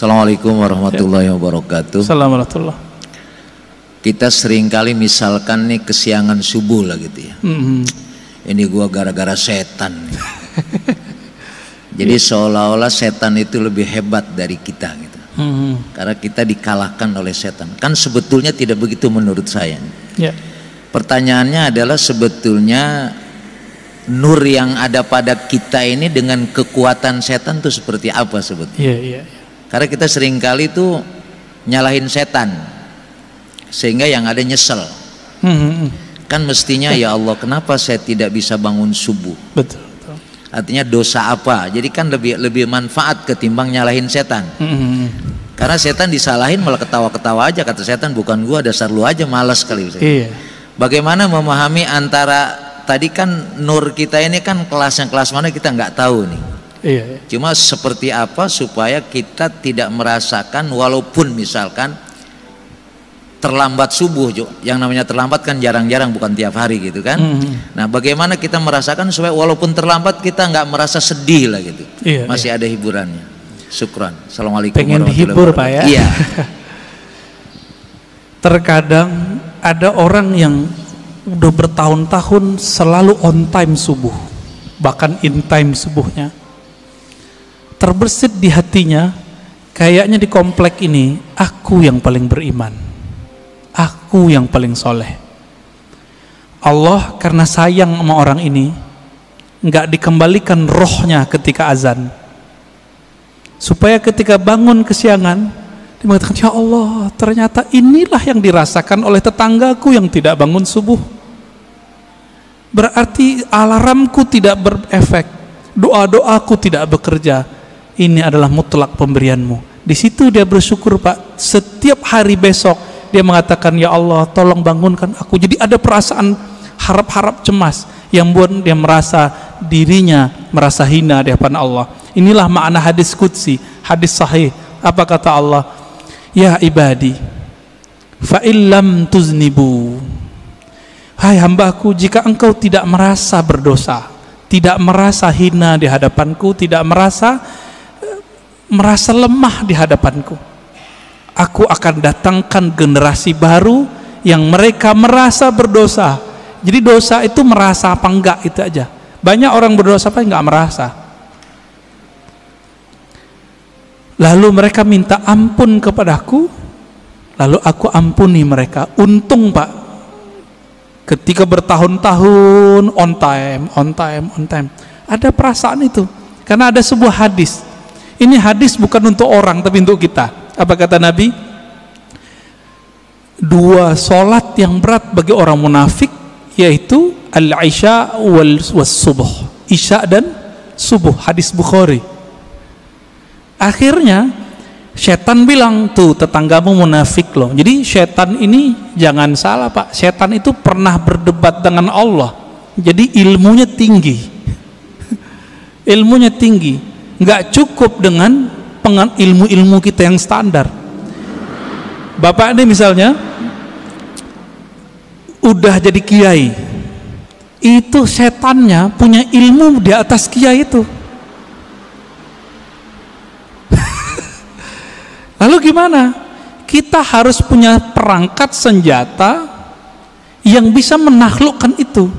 Assalamualaikum warahmatullahi wabarakatuh. Assalamualaikum. Kita seringkali misalkan nih kesiangan subuh lah gitu ya. Ini gua gara-gara setan nih. Jadi seolah-olah setan itu lebih hebat dari kita gitu. Karena kita dikalahkan oleh setan. Kan sebetulnya tidak begitu menurut saya. Pertanyaannya adalah sebetulnya nur yang ada pada kita ini dengan kekuatan setan itu seperti apa sebetulnya? Karena kita seringkali tuh nyalahin setan sehingga yang ada nyesel. Kan mestinya ya Allah, kenapa saya tidak bisa bangun subuh? Betul. Artinya dosa apa? Jadi kan lebih manfaat ketimbang nyalahin setan. Karena setan disalahin malah ketawa-ketawa aja, kata setan, bukan gua, dasar lu aja, malas kali. Bagaimana memahami antara tadi kan nur kita ini kan kelasnya kelas mana kita nggak tahu nih. Cuma seperti apa supaya kita tidak merasakan walaupun misalkan terlambat subuh, yang namanya terlambat kan jarang-jarang, bukan tiap hari gitu kan. Nah, bagaimana kita merasakan supaya walaupun terlambat kita nggak merasa sedih lah gitu. Masih ada hiburannya. Syukran. Assalamualaikum warahmatullahi wabarakatuh. Pengen dihibur Pak ya. Iya. Terkadang ada orang yang udah bertahun-tahun selalu on time subuh, bahkan in time subuhnya. Terbersit di hatinya, kayaknya di komplek ini aku yang paling beriman, aku yang paling soleh. Allah karena sayang sama orang ini nggak dikembalikan rohnya ketika azan, supaya ketika bangun kesiangan dia mengatakan, ya Allah, ternyata inilah yang dirasakan oleh tetanggaku yang tidak bangun subuh. Berarti alarmku tidak berefek, doa-doaku tidak bekerja. Ini adalah mutlak pemberianmu. Di situ dia bersyukur Pak. Setiap hari besok dia mengatakan, ya Allah, tolong bangunkan aku. Jadi ada perasaan harap-harap cemas yang buat dia merasa dirinya merasa hina di hadapan Allah. Inilah makna hadis qudsi, hadis sahih. Apa kata Allah? Ya ibadi, fa illam tuznibu. Hai hambaku, jika engkau tidak merasa berdosa, tidak merasa hina di hadapanku, tidak merasa lemah di hadapanku, aku akan datangkan generasi baru yang mereka merasa berdosa. Jadi dosa itu merasa apa enggak itu aja. Banyak orang berdosa apa enggak merasa. Lalu mereka minta ampun kepadaku, lalu aku ampuni mereka. Untung Pak, ketika bertahun-tahun on time, ada perasaan itu. Karena ada sebuah hadis. Ini hadis bukan untuk orang tapi untuk kita. Apa kata Nabi? 2 solat yang berat bagi orang munafik, yaitu al-isya was subuh, isya dan subuh. Hadis Bukhari. Akhirnya setan bilang, tuh tetanggamu munafik loh. Jadi setan ini jangan salah Pak, setan itu pernah berdebat dengan Allah. Jadi ilmunya tinggi. Ilmunya tinggi, nggak cukup dengan ilmu-ilmu kita yang standar. Bapak ini misalnya udah jadi kiai, itu setannya punya ilmu di atas kiai itu. Lalu gimana? Kita harus punya perangkat senjata yang bisa menaklukkan itu.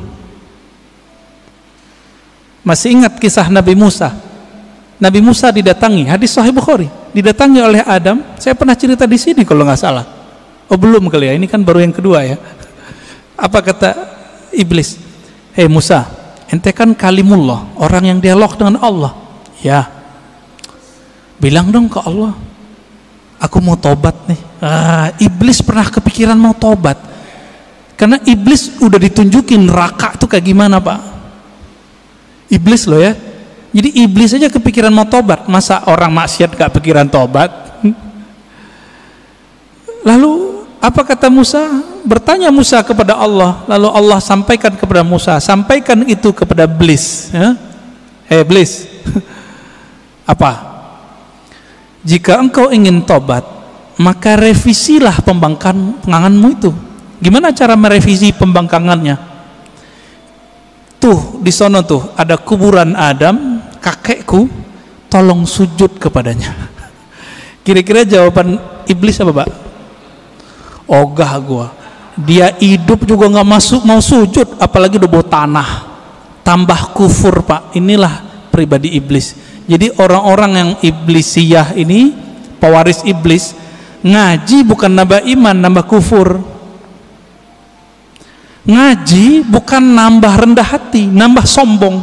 Masih ingat kisah Nabi Musa? Nabi Musa didatangi, hadis Sahih Bukhari, didatangi oleh Adam. Saya pernah cerita di sini kalau nggak salah. Oh belum kali ya, ini kan baru yang kedua ya. Apa kata iblis? Hei Musa, ente kan kalimullah, orang yang dialog dengan Allah. Ya, bilang dong ke Allah, aku mau tobat nih. Iblis pernah kepikiran mau tobat, karena iblis udah ditunjukin neraka tuh kayak gimana Pak. Iblis loh ya. Jadi iblis aja kepikiran mau tobat, masa orang maksiat gak pikiran tobat? Lalu apa kata Musa? Bertanya Musa kepada Allah, lalu Allah sampaikan kepada Musa, sampaikan itu kepada iblis ya. Hei iblis, apa? Jika engkau ingin tobat, maka revisilah pembangkanganmu itu. Gimana cara merevisi pembangkangannya? Tuh di sono tuh ada kuburan Adam, kakekku, tolong sujud kepadanya. Kira-kira jawaban iblis apa, Pak? Ogah gua. Dia hidup juga nggak masuk mau sujud, apalagi udah bawa tanah. Tambah kufur, Pak. Inilah pribadi iblis. Jadi orang-orang yang iblisiyah ini, pewaris iblis, ngaji bukan nambah iman, nambah kufur. Ngaji bukan nambah rendah hati, nambah sombong.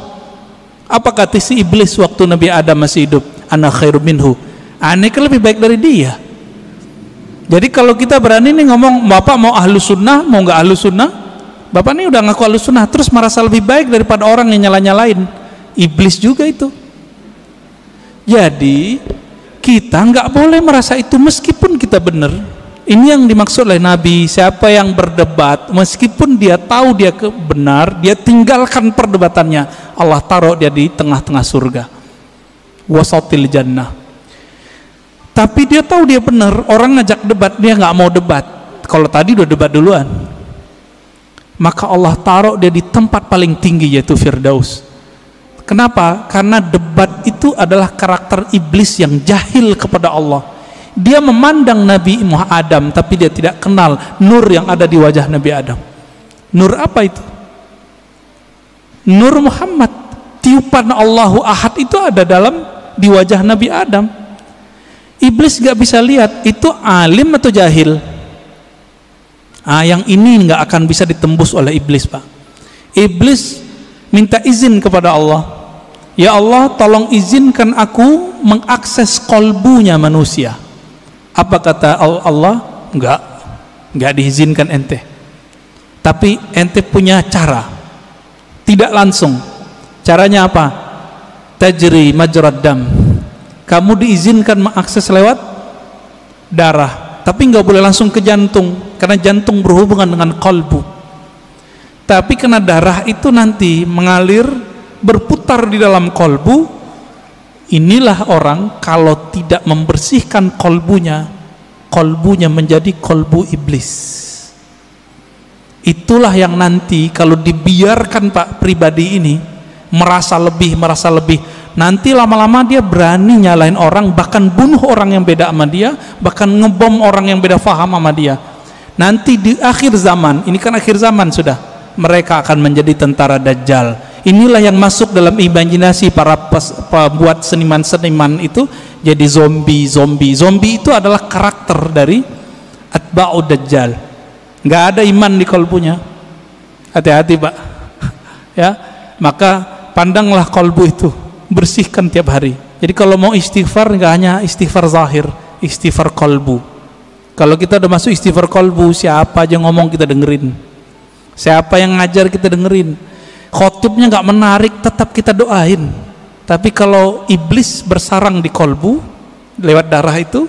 Apa kata si iblis waktu Nabi Adam masih hidup? Ana khairum minhu. Aneh kan lebih baik dari dia. Jadi kalau kita berani nih ngomong, Bapak mau ahlus sunnah, mau nggak ahlus sunnah? Bapak nih udah ngaku ahlus sunnah, terus merasa lebih baik daripada orang yang nyala-nyalain. Iblis juga itu. Jadi kita nggak boleh merasa itu meskipun kita benar. Ini yang dimaksud oleh Nabi, siapa yang berdebat meskipun dia tahu dia benar, dia tinggalkan perdebatannya, Allah taruh dia di tengah-tengah surga, wasatil jannah. Tapi dia tahu dia benar, orang ngajak debat dia nggak mau debat, kalau tadi udah debat duluan, maka Allah taruh dia di tempat paling tinggi, yaitu Firdaus. Kenapa? Karena debat itu adalah karakter iblis yang jahil kepada Allah. Dia memandang Nabi Muhammad Adam, tapi dia tidak kenal nur yang ada di wajah Nabi Adam. Nur apa itu? Nur Muhammad. Tiupan Allahu Ahad itu ada di wajah Nabi Adam. Iblis gak bisa lihat itu alim atau jahil. Yang ini gak akan bisa ditembus oleh iblis, Pak. Iblis minta izin kepada Allah, ya Allah, tolong izinkan aku mengakses kolbunya manusia. Apa kata Allah? Enggak diizinkan ente. Tapi ente punya cara. Tidak langsung. Caranya apa? Tajri majrad dam. Kamu diizinkan mengakses lewat darah, tapi enggak boleh langsung ke jantung, karena jantung berhubungan dengan kolbu. Tapi karena darah itu nanti mengalir, berputar di dalam kolbu. Inilah orang kalau tidak membersihkan kolbunya menjadi kolbu iblis. Itulah yang nanti kalau dibiarkan Pak pribadi ini merasa lebih, nanti lama-lama dia berani nyalain orang, bahkan bunuh orang yang beda sama dia, bahkan ngebom orang yang beda faham sama dia. Nanti di akhir zaman, ini kan akhir zaman sudah, mereka akan menjadi tentara Dajjal. Inilah yang masuk dalam imajinasi para pembuat seniman-seniman itu, jadi zombie itu adalah karakter dari atba'ud Dajjal. Nggak ada iman di kolbunya, hati-hati Pak. Ya, maka pandanglah kolbu itu, bersihkan tiap hari. Jadi kalau mau istighfar, nggak hanya istighfar zahir, istighfar kolbu. Kalau kita udah masuk istighfar kolbu, siapa aja ngomong kita dengerin, siapa yang ngajar kita dengerin. Khotibnya nggak menarik, tetap kita doain. Tapi kalau iblis bersarang di kolbu lewat darah itu,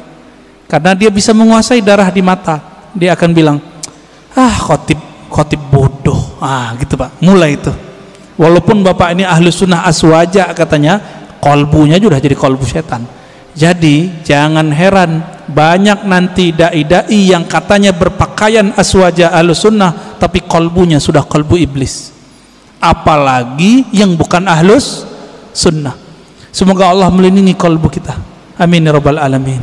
karena dia bisa menguasai darah di mata, dia akan bilang, khotib bodoh, gitu Pak. Mulai itu, walaupun Bapak ini ahlu sunnah aswaja katanya, kolbunya sudah jadi kolbu setan. Jadi jangan heran banyak nanti dai-dai yang katanya berpakaian aswaja ahlu sunnah, tapi kolbunya sudah kolbu iblis. Apalagi yang bukan ahlus sunnah. Semoga Allah melindungi kolbu kita, amin ya rabbal alamin.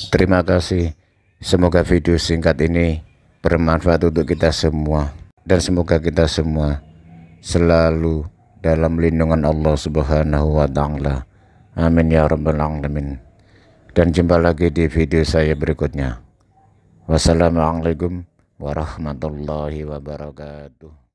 Terima kasih. Semoga video singkat ini bermanfaat untuk kita semua, dan semoga kita semua selalu dalam lindungan Allah Subhanahu wa ta'ala, amin ya rabbal alamin. Dan jumpa lagi di video saya berikutnya. Wassalamualaikum warahmatullahi wabarakatuh.